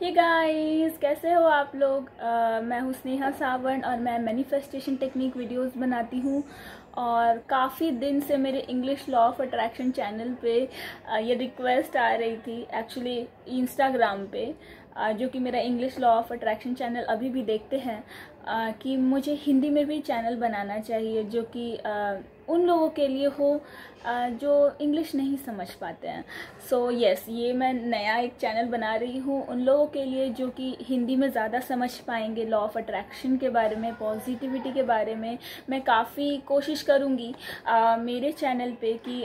Hey guys, कैसे हो आप लोग। मैं हूँ स्नेहा सावंत और मैं मैनिफेस्टेशन टेक्निक वीडियोस बनाती हूँ। और काफ़ी दिन से मेरे English law of attraction channel पे ये रिक्वेस्ट आ रही थी, एक्चुअली इंस्टाग्राम पे, जो कि मेरा English law of attraction channel अभी भी देखते हैं, कि मुझे हिंदी में भी चैनल बनाना चाहिए जो कि उन लोगों के लिए हो जो इंग्लिश नहीं समझ पाते हैं। सो यस, ये मैं नया एक चैनल बना रही हूँ उन लोगों के लिए जो कि हिंदी में ज़्यादा समझ पाएंगे। लॉ ऑफ अट्रैक्शन के बारे में, पॉजिटिविटी के बारे में मैं काफ़ी कोशिश करूँगी मेरे चैनल पे कि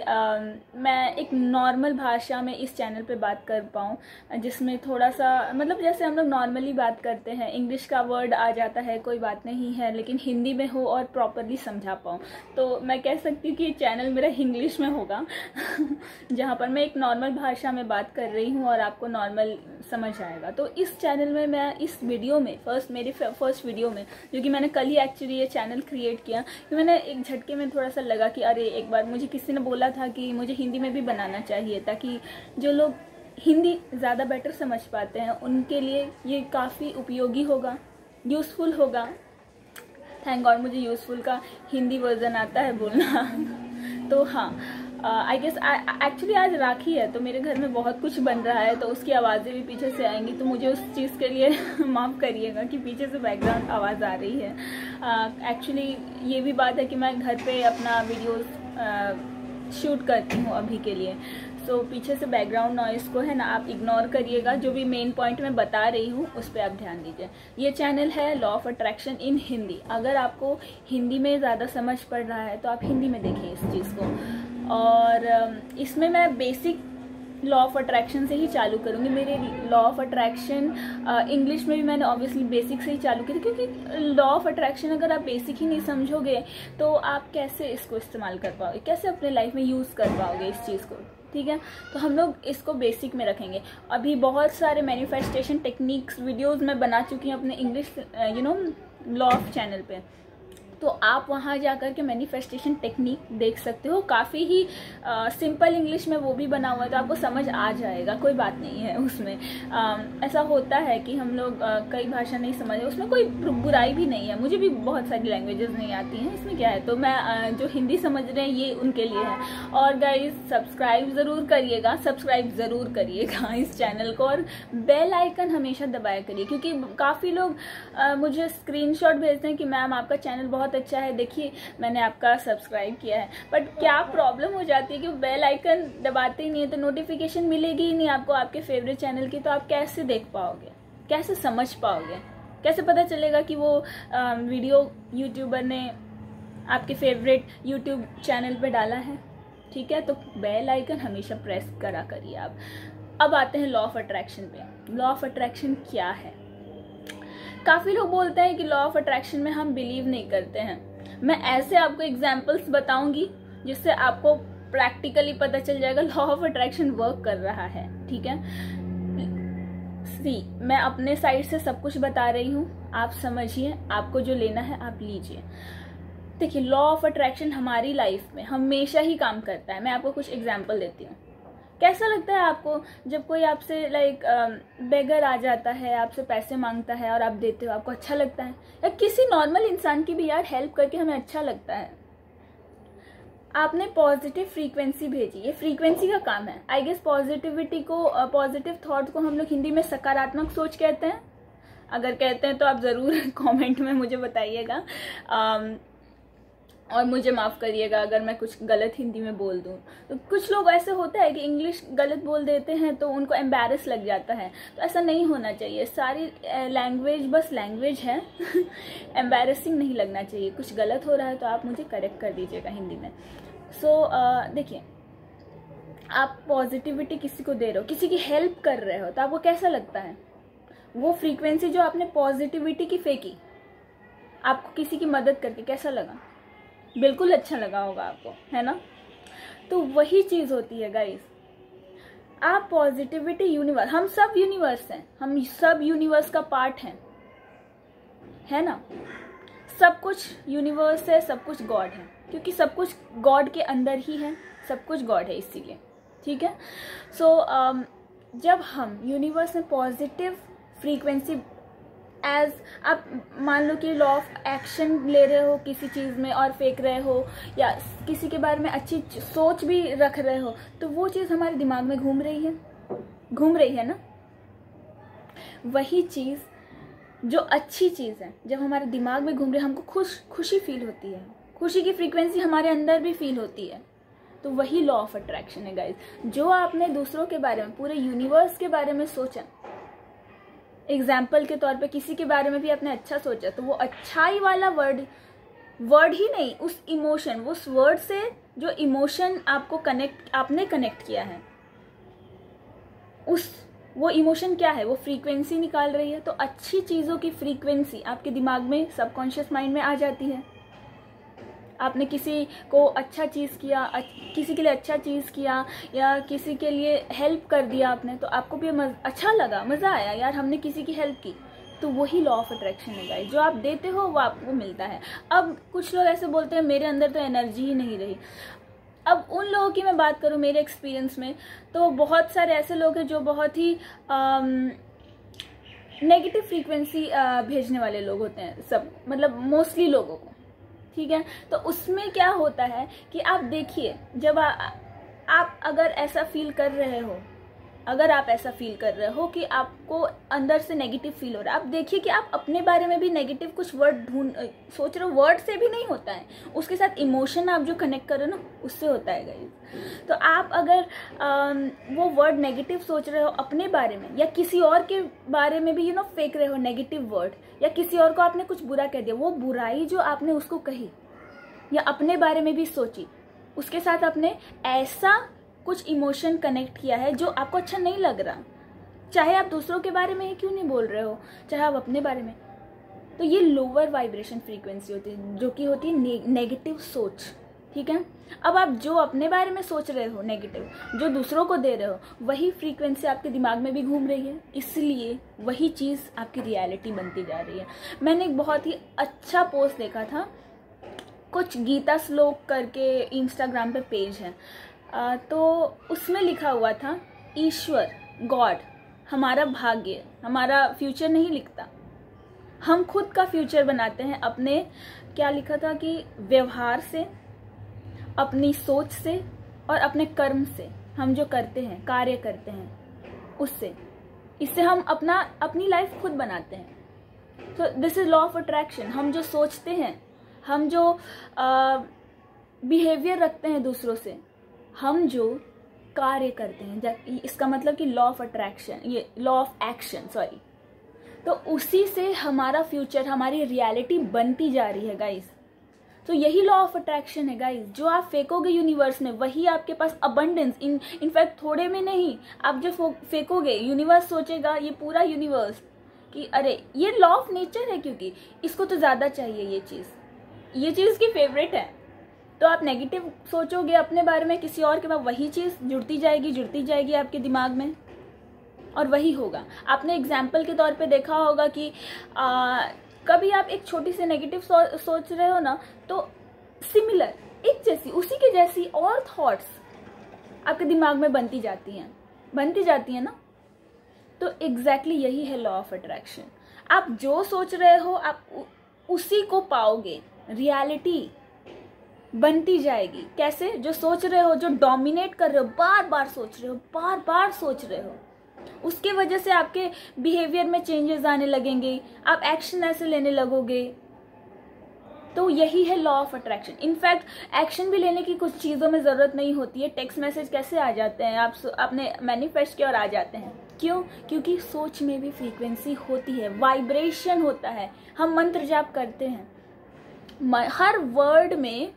मैं एक नॉर्मल भाषा में इस चैनल पे बात कर पाऊँ, जिसमें थोड़ा सा मतलब जैसे हम लोग नॉर्मली बात करते हैं, इंग्लिश का वर्ड आ जाता है कोई बात नहीं है, लेकिन हिंदी में हो और प्रॉपरली समझा पाऊँ। तो मैं कह सकती हूँ कि ये चैनल मेरा इंग्लिश में होगा जहाँ पर मैं एक नॉर्मल भाषा में बात कर रही हूँ और आपको नॉर्मल समझ आएगा। तो इस चैनल में मैं इस वीडियो में मेरी फर्स्ट वीडियो में, जो कि मैंने कल ही एक्चुअली ये चैनल क्रिएट किया, कि मैंने एक झटके में थोड़ा सा लगा कि अरे एक बार मुझे किसी ने बोला था कि मुझे हिंदी में भी बनाना चाहिए, ताकि जो लोग हिंदी ज़्यादा बेटर समझ पाते हैं उनके लिए ये काफ़ी उपयोगी होगा, यूज़फुल होगा। थैंक गॉड मुझे यूज़फुल का हिंदी वर्जन आता है बोलना। तो हाँ, आई गेस एक्चुअली आज राखी है तो मेरे घर में बहुत कुछ बन रहा है, तो उसकी आवाज़ें भी पीछे से आएंगी, तो मुझे उस चीज़ के लिए माफ़ करिएगा कि पीछे से बैकग्राउंड आवाज़ आ रही है। एक्चुअली ये भी बात है कि मैं घर पे अपना वीडियोस शूट करती हूँ अभी के लिए। सो पीछे से बैकग्राउंड नॉइज़ को है ना आप इग्नोर करिएगा, जो भी मेन पॉइंट मैं बता रही हूँ उस पर आप ध्यान दीजिए। ये चैनल है law of attraction in Hindi. अगर आपको हिंदी में ज़्यादा समझ पड़ रहा है तो आप हिंदी में देखिए इस चीज़ को। और इसमें मैं बेसिक लॉ ऑफ अट्रैक्शन से ही चालू करूँगी। मेरे लॉ ऑफ अट्रैक्शन इंग्लिश में भी मैंने ऑब्वियसली बेसिक से ही चालू की थी, क्योंकि लॉ ऑफ अट्रैक्शन अगर आप बेसिक ही नहीं समझोगे तो आप कैसे इसको इस्तेमाल कर पाओगे, कैसे अपने लाइफ में यूज़ कर पाओगे इस चीज़ को। ठीक है, तो हम लोग इसको बेसिक में रखेंगे। अभी बहुत सारे मैनिफेस्टेशन टेक्निक्स वीडियोस मैं बना चुकी हूँ अपने इंग्लिश लॉ ऑफ चैनल पे, तो आप वहाँ जाकर के मैनिफेस्टेशन टेक्निक देख सकते हो। काफ़ी ही सिंपल इंग्लिश में वो भी बना हुआ है, तो आपको समझ आ जाएगा, कोई बात नहीं है उसमें। ऐसा होता है कि हम लोग कई भाषा नहीं समझे, उसमें कोई बुराई भी नहीं है। मुझे भी बहुत सारी लैंग्वेजेस नहीं आती हैं, इसमें क्या है। तो मैं जो हिंदी समझ रहे हैं ये उनके लिए है। और गाइज सब्सक्राइब ज़रूर करिएगा इस चैनल को, और बेल आइकन हमेशा दबाया करिए, क्योंकि काफ़ी लोग मुझे स्क्रीनशॉट भेजते हैं कि मैम आपका चैनल बहुत अच्छा है, देखिए मैंने आपका सब्सक्राइब किया है। बट क्या प्रॉब्लम हो जाती है कि बेल आइकन दबाते ही नहीं है, तो नोटिफिकेशन मिलेगी ही नहीं आपको आपके फेवरेट चैनल की, तो आप कैसे देख पाओगे, कैसे समझ पाओगे, कैसे पता चलेगा कि वो वीडियो यूट्यूबर ने आपके फेवरेट यूट्यूब चैनल पे डाला है। ठीक है, तो बेल आइकन हमेशा प्रेस करा करिए आप। अब आते हैं लॉ ऑफ अट्रैक्शन पे। लॉ ऑफ अट्रैक्शन क्या है? काफ़ी लोग बोलते हैं कि लॉ ऑफ अट्रैक्शन में हम बिलीव नहीं करते हैं। मैं ऐसे आपको एग्जांपल्स बताऊंगी जिससे आपको प्रैक्टिकली पता चल जाएगा लॉ ऑफ अट्रैक्शन वर्क कर रहा है। ठीक है, मैं अपने साइड से सब कुछ बता रही हूँ, आप समझिए, आपको जो लेना है आप लीजिए। देखिए, लॉ ऑफ अट्रैक्शन हमारी लाइफ में हमेशा ही काम करता है। मैं आपको कुछ एग्जाम्पल देती हूँ। कैसा लगता है आपको जब कोई आपसे बेगर आ जाता है, आपसे पैसे मांगता है और आप देते हो, आपको अच्छा लगता है? या किसी नॉर्मल इंसान की भी यार हेल्प करके हमें अच्छा लगता है। आपने पॉजिटिव फ्रीक्वेंसी भेजी, ये फ्रीक्वेंसी का काम है। आई गेस पॉजिटिविटी को, पॉजिटिव थॉट को हम लोग हिंदी में सकारात्मक सोच कहते हैं। अगर कहते हैं तो आप ज़रूर कमेंट में मुझे बताइएगा, और मुझे माफ़ करिएगा अगर मैं कुछ गलत हिंदी में बोल दूँ। तो कुछ लोग ऐसे होता है कि इंग्लिश गलत बोल देते हैं तो उनको एम्बैरस लग जाता है, तो ऐसा नहीं होना चाहिए। सारी लैंग्वेज बस लैंग्वेज है एम्बैरसिंग नहीं लगना चाहिए। कुछ गलत हो रहा है तो आप मुझे करेक्ट कर दीजिएगा हिंदी में। देखिए, आप पॉजिटिविटी किसी को दे रहे हो, किसी की हेल्प कर रहे हो, तो आपको कैसा लगता है? वो फ्रीक्वेंसी जो आपने पॉजिटिविटी की फेंकी, आपको किसी की मदद करके कैसा लगा? बिल्कुल अच्छा लगा होगा आपको, है ना? तो वही चीज होती है गाइस। आप पॉजिटिविटी, यूनिवर्स, हम सब यूनिवर्स हैं, हम सब यूनिवर्स का पार्ट हैं, है ना? सब कुछ यूनिवर्स है, सब कुछ गॉड है, क्योंकि सब कुछ गॉड के अंदर ही है, सब कुछ गॉड है इसीलिए। ठीक है, जब हम यूनिवर्स में पॉजिटिव फ्रीक्वेंसी एज आप मान लो कि लॉ ऑफ एक्शन ले रहे हो किसी चीज़ में और फेंक रहे हो, या किसी के बारे में अच्छी सोच भी रख रहे हो, तो वो चीज़ हमारे दिमाग में घूम रही है ना। वही चीज़ जो अच्छी चीज़ है जब हमारे दिमाग में घूम रही है, हमको खुशी फील होती है, खुशी की फ्रीक्वेंसी हमारे अंदर भी फील होती है। तो वही लॉ ऑफ अट्रैक्शन है गाइज। जो आपने दूसरों के बारे में, पूरे यूनिवर्स के बारे में सोचा, एग्जाम्पल के तौर पे किसी के बारे में भी आपने अच्छा सोचा, तो वो अच्छाई वाला वर्ड ही नहीं, उस इमोशन, उस वर्ड से जो इमोशन आपने कनेक्ट किया है, वो इमोशन क्या है, वो फ्रीक्वेंसी निकाल रही है। तो अच्छी चीज़ों की फ्रीक्वेंसी आपके दिमाग में, सबकॉन्शियस माइंड में आ जाती है। आपने किसी को अच्छा चीज़ किया, किसी के लिए अच्छा चीज़ किया, या किसी के लिए हेल्प कर दिया आपने, तो आपको भी अच्छा लगा, मज़ा आया यार हमने किसी की हेल्प की। तो वही लॉ ऑफ अट्रैक्शन है गाइस। जो आप देते हो वो आपको मिलता है। अब कुछ लोग ऐसे बोलते हैं मेरे अंदर तो एनर्जी ही नहीं रही। अब उन लोगों की मैं बात करूँ मेरे एक्सपीरियंस में, तो बहुत सारे ऐसे लोग हैं जो बहुत ही नेगेटिव फ्रीक्वेंसी भेजने वाले लोग होते हैं, सब मतलब मोस्टली लोगों को, ठीक है। तो उसमें क्या होता है कि आप देखिए, जब आप अगर ऐसा फील कर रहे हो, कि आपको अंदर से नेगेटिव फील हो रहा है, आप देखिए कि आप अपने बारे में भी नेगेटिव कुछ वर्ड सोच रहे हो। वर्ड से भी नहीं होता है, उसके साथ इमोशन आप जो कनेक्ट कर रहे हो ना, उससे होता है गाइस। तो आप अगर वो वर्ड नेगेटिव सोच रहे हो अपने बारे में, या किसी और के बारे में भी फेंक रहे हो नेगेटिव वर्ड, या किसी और को आपने कुछ बुरा कह दिया, वो बुराई जो आपने उसको कही या अपने बारे में भी सोची, उसके साथ आपने ऐसा कुछ इमोशन कनेक्ट किया है जो आपको अच्छा नहीं लग रहा, चाहे आप दूसरों के बारे में ही क्यों नहीं बोल रहे हो, चाहे आप अपने बारे में। तो ये लोअर वाइब्रेशन फ्रीक्वेंसी होती है, जो कि होती है नेगेटिव सोच, ठीक है। अब आप जो अपने बारे में सोच रहे हो नेगेटिव, जो दूसरों को दे रहे हो, वही फ्रीक्वेंसी आपके दिमाग में भी घूम रही है, इसलिए वही चीज़ आपकी रियलिटी बनती जा रही है। मैंने एक बहुत ही अच्छा पोस्ट देखा था, कुछ गीता श्लोक करके इंस्टाग्राम पे पेज है, तो उसमें लिखा हुआ था, ईश्वर गॉड हमारा भाग्य, हमारा फ्यूचर नहीं लिखता, हम खुद का फ्यूचर बनाते हैं अपने, क्या लिखा था कि व्यवहार से, अपनी सोच से और अपने कर्म से, हम जो करते हैं, कार्य करते हैं, इससे हम अपनी लाइफ खुद बनाते हैं। तो this is law of attraction. हम जो सोचते हैं, हम जो बिहेवियर रखते हैं दूसरों से, हम जो कार्य करते हैं, इसका मतलब कि लॉ ऑफ अट्रैक्शन, ये लॉ ऑफ एक्शन, सॉरी, तो उसी से हमारा फ्यूचर, हमारी रियलिटी बनती जा रही है गाइस। तो यही लॉ ऑफ अट्रैक्शन है गाइस। जो आप फेंकोगे यूनिवर्स में, वही आपके पास अबंडेंस, इनफैक्ट थोड़े में नहीं, आप जो फेंकोगे, यूनिवर्स सोचेगा, ये पूरा यूनिवर्स, कि अरे ये लॉ ऑफ नेचर है, क्योंकि इसको तो ज़्यादा चाहिए, ये चीज़ की फेवरेट है। तो आप नेगेटिव सोचोगे अपने बारे में किसी और के बाद, वही चीज़ जुड़ती जाएगी आपके दिमाग में, और वही होगा। आपने एग्जाम्पल के तौर पे देखा होगा कि कभी आप एक छोटी सी नेगेटिव सोच रहे हो ना, तो सिमिलर, एक जैसी, उसी के जैसी और थॉट्स आपके दिमाग में बनती जाती हैं ना। तो एग्जैक्टली यही है लॉ ऑफ अट्रैक्शन। आप जो सोच रहे हो आप उसी को पाओगे, रियलिटी बनती जाएगी। कैसे? जो सोच रहे हो, जो डोमिनेट कर रहे हो, बार बार सोच रहे हो, उसके वजह से आपके बिहेवियर में चेंजेस आने लगेंगे, आप एक्शन ऐसे लेने लगोगे। तो यही है law of attraction. In fact action भी लेने की कुछ चीज़ों में ज़रूरत नहीं होती है। टेक्स्ट मैसेज कैसे आ जाते हैं, आप अपने मैनिफेस्ट की ओर आ जाते हैं। क्यों? क्योंकि सोच में भी फ्रीक्वेंसी होती है, वाइब्रेशन होता है। हम मंत्र जाप करते हैं, हर वर्ड में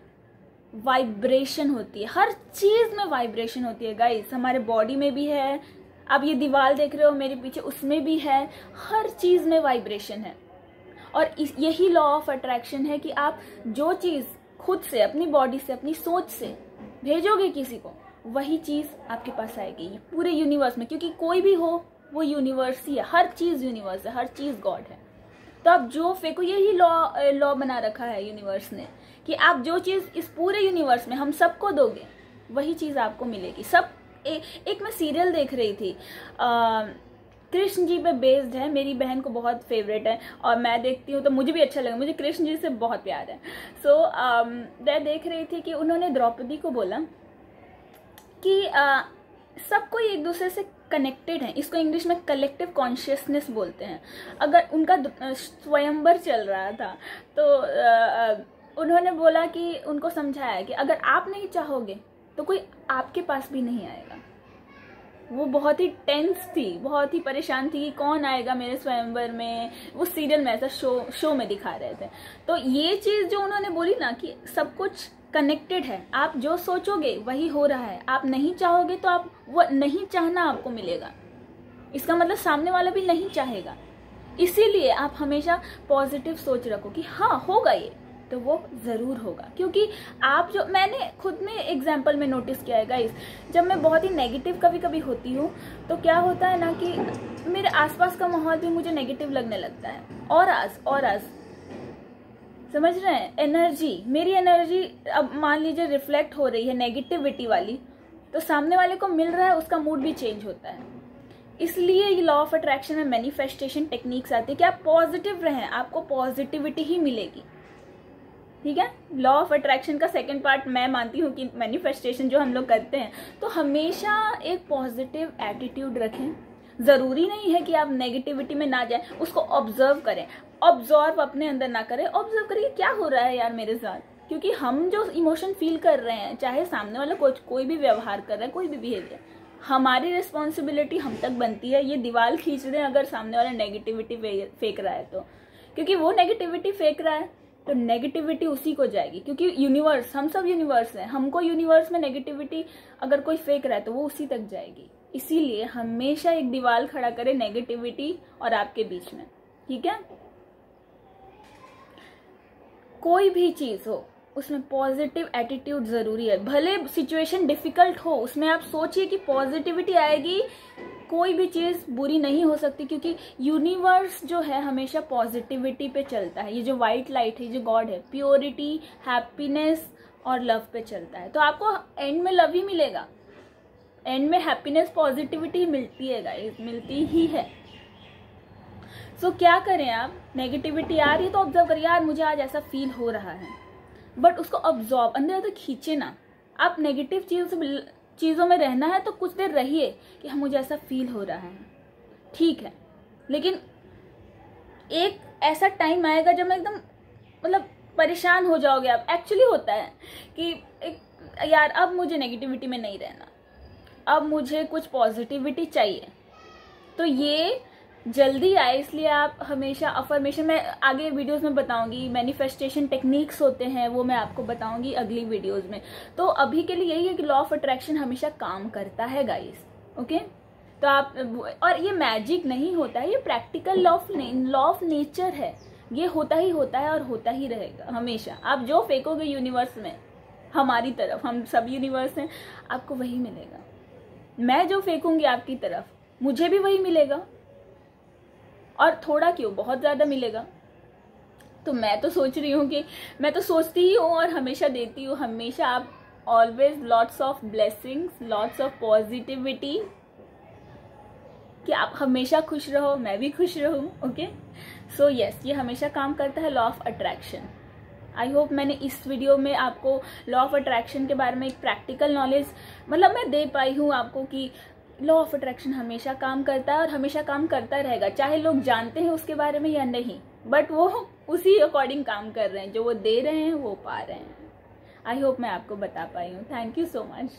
वाइब्रेशन होती है, हर चीज़ में वाइब्रेशन होती है गाइस। हमारे बॉडी में भी है, आप ये दीवार देख रहे हो मेरे पीछे, उसमें भी है, हर चीज़ में वाइब्रेशन है। और यही लॉ ऑफ अट्रैक्शन है कि आप जो चीज़ खुद से, अपनी बॉडी से, अपनी सोच से भेजोगे किसी को, वही चीज़ आपके पास आएगी पूरे यूनिवर्स में। क्योंकि कोई भी हो, वो यूनिवर्स ही है, हर चीज़ यूनिवर्स है, हर चीज़ गॉड है। तो आप जो फेंको, यही लॉ बना रखा है यूनिवर्स ने, कि आप जो चीज़ इस पूरे यूनिवर्स में हम सबको दोगे, वही चीज़ आपको मिलेगी। सब एक मैं सीरियल देख रही थी, कृष्ण जी पे बेस्ड है। मेरी बहन को बहुत फेवरेट है और मैं देखती हूँ तो मुझे भी अच्छा लगा, मुझे कृष्ण जी से बहुत प्यार है। सो मैं देख रही थी कि उन्होंने द्रौपदी को बोला कि सब कोई एक दूसरे से कनेक्टेड है, इसको इंग्लिश में कलेक्टिव कॉन्शियसनेस बोलते हैं। अगर उनका स्वयंवर चल रहा था तो उन्होंने बोला कि उनको समझाया कि अगर आप नहीं चाहोगे तो कोई आपके पास भी नहीं आएगा। वो बहुत ही टेंस थी, बहुत ही परेशान थी कि कौन आएगा मेरे स्वयंवर में। वो सीरियल में ऐसा शो में दिखा रहे थे। तो ये चीज जो उन्होंने बोली ना कि सब कुछ कनेक्टेड है, आप जो सोचोगे वही हो रहा है, आप नहीं चाहोगे तो आप वो नहीं चाहना आपको मिलेगा। इसका मतलब सामने वाला भी नहीं चाहेगा। इसीलिए आप हमेशा पॉजिटिव सोच रखो कि हाँ होगा ये, तो वो जरूर होगा। क्योंकि आप जो, मैंने खुद में एग्जाम्पल में नोटिस किया है गाइस, जब मैं बहुत ही नेगेटिव कभी कभी होती हूँ तो क्या होता है ना कि मेरे आसपास का माहौल भी मुझे नेगेटिव लगने लगता है। और आज समझ रहे हैं, एनर्जी, मेरी एनर्जी अब मान लीजिए रिफ्लेक्ट हो रही है नेगेटिविटी वाली, तो सामने वाले को मिल रहा है, उसका मूड भी चेंज होता है। इसलिए ये लॉ ऑफ अट्रैक्शन में मैनिफेस्टेशन टेक्निक्स आती है कि आप पॉजिटिव रहें, आपको पॉजिटिविटी ही मिलेगी। ठीक है, लॉ ऑफ अट्रैक्शन का सेकंड पार्ट मैं मानती हूँ कि मैनिफेस्टेशन जो हम लोग करते हैं, तो हमेशा एक पॉजिटिव एटीट्यूड रखें। जरूरी नहीं है कि आप नेगेटिविटी में ना जाए, उसको ऑब्जर्व करें। ऑब्जर्व अपने अंदर ना करें, ऑब्जर्व करिए क्या हो रहा है यार मेरे साथ। क्योंकि हम जो इमोशन फील कर रहे हैं, चाहे सामने वाला कोई भी व्यवहार कर रहा है, कोई भी बिहेवियर, हमारी रिस्पॉन्सिबिलिटी हम तक बनती है। ये दीवार खींच रहे हैं अगर सामने वाला नेगेटिविटी फेंक रहा है तो, क्योंकि वो नेगेटिविटी फेंक रहा है तो नेगेटिविटी उसी को जाएगी। क्योंकि यूनिवर्स, हम सब यूनिवर्स हैं, हमको यूनिवर्स में नेगेटिविटी अगर कोई फेंक रहा है तो वो उसी तक जाएगी। इसीलिए हमेशा एक दीवार खड़ा करें नेगेटिविटी और आपके बीच में। ठीक है, कोई भी चीज हो उसमें पॉजिटिव एटीट्यूड जरूरी है। भले सिचुएशन डिफिकल्ट हो, उसमें आप सोचिए कि पॉजिटिविटी आएगी, कोई भी चीज बुरी नहीं हो सकती। क्योंकि यूनिवर्स जो है हमेशा पॉजिटिविटी पे चलता है। ये जो व्हाइट लाइट है, जो गॉड है, प्योरिटी, हैप्पीनेस और लव पे चलता है। तो आपको एंड में लव ही मिलेगा, एंड में हैप्पीनेस, पॉजिटिविटी मिलती है गाइस, मिलती ही है। सो क्या करें आप, नेगेटिविटी आ रही है तो ऑब्जर्व करिए, यार मुझे आज ऐसा फील हो रहा है, बट उसको ऑब्जर्व, अंदर तक खींचे ना। आप नेगेटिव चीजों में रहना है तो कुछ देर रहिए कि हाँ मुझे ऐसा फील हो रहा है, ठीक है, लेकिन एक ऐसा टाइम आएगा जब मैं एकदम मतलब परेशान हो जाओगे आप। एक्चुअली होता है कि यार अब मुझे नेगेटिविटी में नहीं रहना, अब मुझे कुछ पॉजिटिविटी चाहिए। तो ये जल्दी आए, इसलिए आप हमेशा अफर्मेशन, मैं आगे वीडियोस में बताऊंगी, मैनिफेस्टेशन टेक्निक्स होते हैं वो मैं आपको बताऊंगी अगली वीडियोस में। तो अभी के लिए यही है कि लॉ ऑफ अट्रैक्शन हमेशा काम करता है गाइस। ओके, तो आप, और ये मैजिक नहीं होता है, ये प्रैक्टिकल लॉ ऑफ नेचर है। ये होता ही होता है और होता ही रहेगा हमेशा। आप जो फेंकोगे यूनिवर्स में, हमारी तरफ, हम सब यूनिवर्स हैं, आपको वही मिलेगा। मैं जो फेंकूंगी आपकी तरफ, मुझे भी वही मिलेगा, और थोड़ा क्यों, बहुत ज्यादा मिलेगा। तो मैं तो सोच रही हूँ कि मैं तो सोचती ही हूँ और हमेशा देती हूँ। हमेशा आप always lots of blessings, lots of positivity, कि आप हमेशा खुश रहो, मैं भी खुश रहूँ। ओके, सो यस, ये हमेशा काम करता है law of attraction. I hope मैंने इस वीडियो में आपको लॉ ऑफ अट्रैक्शन के बारे में एक प्रैक्टिकल नॉलेज मतलब मैं दे पाई हूँ आपको कि लॉ ऑफ अट्रैक्शन हमेशा काम करता है और हमेशा काम करता रहेगा, चाहे लोग जानते हैं उसके बारे में या नहीं, बट वो उसी अकॉर्डिंग काम कर रहे हैं। जो वो दे रहे हैं वो पा रहे हैं। आई होप मैं आपको बता पाई हूँ। Thank you so much.